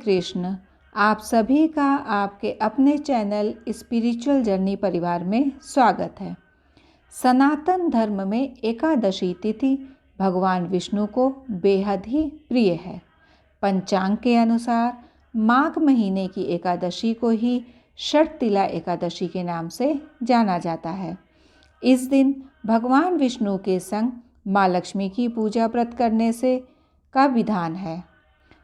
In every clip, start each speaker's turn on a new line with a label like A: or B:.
A: कृष्ण। आप सभी का आपके अपने चैनल स्पिरिचुअल जर्नी परिवार में स्वागत है। सनातन धर्म में एकादशी तिथि भगवान विष्णु को बेहद ही प्रिय है। पंचांग के अनुसार माघ महीने की एकादशी को ही षटतिला एकादशी के नाम से जाना जाता है। इस दिन भगवान विष्णु के संग माँ लक्ष्मी की पूजा व्रत करने से का विधान है।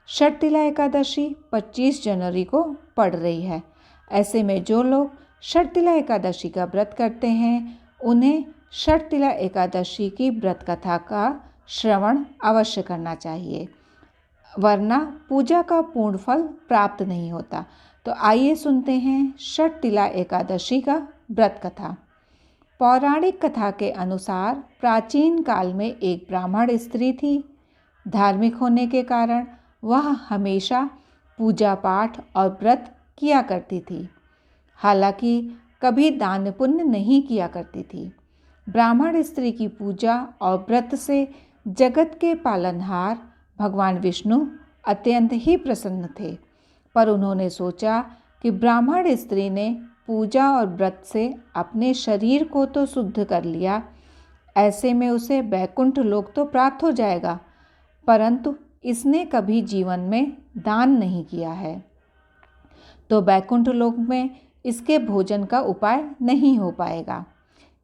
A: षटतिला एकादशी 25 जनवरी को पड़ रही है। ऐसे में जो लोग षटतिला एकादशी का व्रत करते हैं उन्हें षटतिला एकादशी की व्रत कथा का श्रवण अवश्य करना चाहिए, वरना पूजा का पूर्ण फल प्राप्त नहीं होता। तो आइए सुनते हैं षटतिला एकादशी का व्रत कथा। पौराणिक कथा के अनुसार प्राचीन काल में एक ब्राह्मण स्त्री थी। धार्मिक होने के कारण वह हमेशा पूजा पाठ और व्रत किया करती थी, हालांकि कभी दान पुण्य नहीं किया करती थी। ब्राह्मण स्त्री की पूजा और व्रत से जगत के पालनहार भगवान विष्णु अत्यंत ही प्रसन्न थे, पर उन्होंने सोचा कि ब्राह्मण स्त्री ने पूजा और व्रत से अपने शरीर को तो शुद्ध कर लिया, ऐसे में उसे वैकुंठ लोक तो प्राप्त हो जाएगा, परंतु इसने कभी जीवन में दान नहीं किया है, तो वैकुंठ लोक में इसके भोजन का उपाय नहीं हो पाएगा।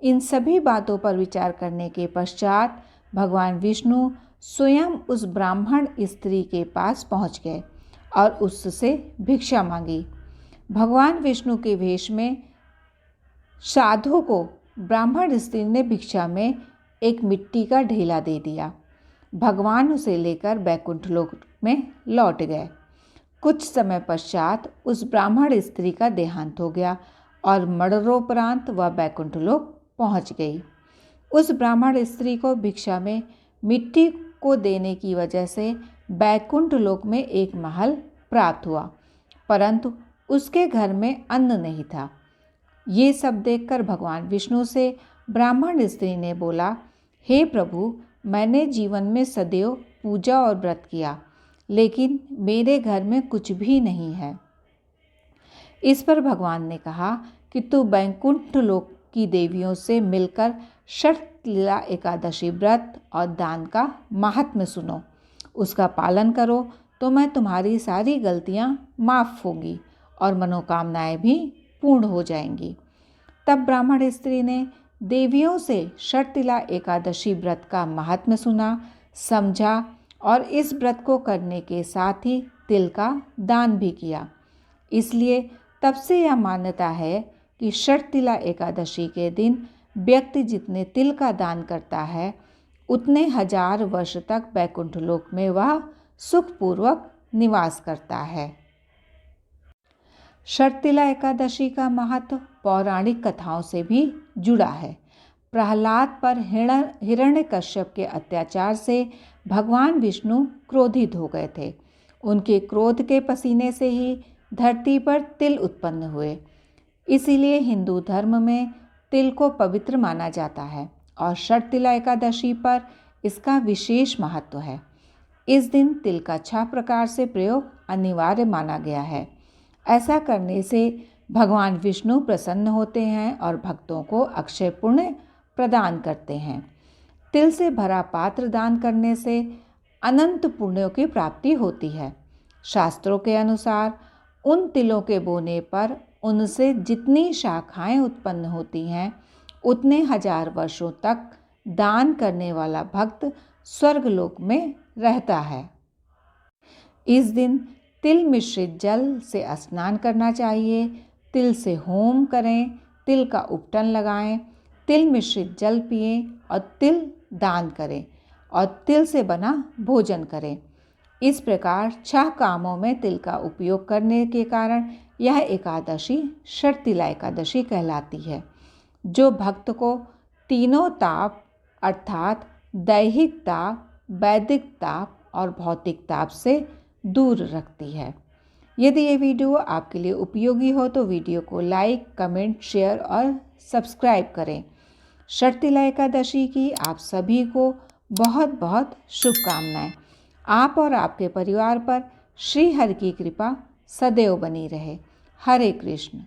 A: इन सभी बातों पर विचार करने के पश्चात भगवान विष्णु स्वयं उस ब्राह्मण स्त्री के पास पहुंच गए और उससे भिक्षा मांगी। भगवान विष्णु के वेश में साधु को ब्राह्मण स्त्री ने भिक्षा में एक मिट्टी का ढेला दे दिया। भगवान उसे लेकर वैकुंठ लोक में लौट गए। कुछ समय पश्चात उस ब्राह्मण स्त्री का देहांत हो गया और मरणोपरांत वह वैकुंठ लोक पहुंच गई। उस ब्राह्मण स्त्री को भिक्षा में मिट्टी को देने की वजह से वैकुंठ लोक में एक महल प्राप्त हुआ, परंतु उसके घर में अन्न नहीं था। ये सब देखकर भगवान विष्णु से ब्राह्मण स्त्री ने बोला, हे प्रभु, मैंने जीवन में सदैव पूजा और व्रत किया, लेकिन मेरे घर में कुछ भी नहीं है। इस पर भगवान ने कहा कि तू वैकुंठ लोक की देवियों से मिलकर षटतिला एकादशी व्रत और दान का महात्म्य सुनो, उसका पालन करो तो मैं तुम्हारी सारी गलतियां माफ़ होंगी और मनोकामनाएं भी पूर्ण हो जाएंगी। तब ब्राह्मण स्त्री ने देवियों से षटतिला एकादशी व्रत का महात्म्य सुना, समझा और इस व्रत को करने के साथ ही तिल का दान भी किया। इसलिए तब से यह मान्यता है कि षटतिला एकादशी के दिन व्यक्ति जितने तिल का दान करता है उतने 1000 वर्ष तक वैकुंठ लोक में वह सुखपूर्वक निवास करता है। षटतिला एकादशी का महत्व पौराणिक कथाओं से भी जुड़ा है। प्रहलाद पर हिरण्यकश्यप के अत्याचार से भगवान विष्णु क्रोधित हो गए थे। उनके क्रोध के पसीने से ही धरती पर तिल उत्पन्न हुए। इसीलिए हिंदू धर्म में तिल को पवित्र माना जाता है और षटतिला एकादशी पर इसका विशेष महत्व है। इस दिन तिल का 6 प्रकार से प्रयोग अनिवार्य माना गया है। ऐसा करने से भगवान विष्णु प्रसन्न होते हैं और भक्तों को अक्षय पुण्य प्रदान करते हैं। तिल से भरा पात्र दान करने से अनंत पुण्यों की प्राप्ति होती है। शास्त्रों के अनुसार उन तिलों के बोने पर उनसे जितनी शाखाएं उत्पन्न होती हैं उतने 1000 वर्षों तक दान करने वाला भक्त स्वर्गलोक में रहता है। इस दिन तिल मिश्रित जल से स्नान करना चाहिए। तिल से होम करें, तिल का उपटन लगाएं, तिल मिश्रित जल पिएं और तिल दान करें और तिल से बना भोजन करें। इस प्रकार 6 कामों में तिल का उपयोग करने के कारण यह एकादशी षटतिला एकादशी कहलाती है, जो भक्त को तीनों ताप अर्थात दैहिक ताप, वैदिक ताप और भौतिक ताप से दूर रखती है। यदि ये वीडियो आपके लिए उपयोगी हो तो वीडियो को लाइक, कमेंट, शेयर और सब्सक्राइब करें। षटतिला एकादशी की आप सभी को बहुत बहुत शुभकामनाएं। आप और आपके परिवार पर श्री हरि की कृपा सदैव बनी रहे। हरे कृष्ण।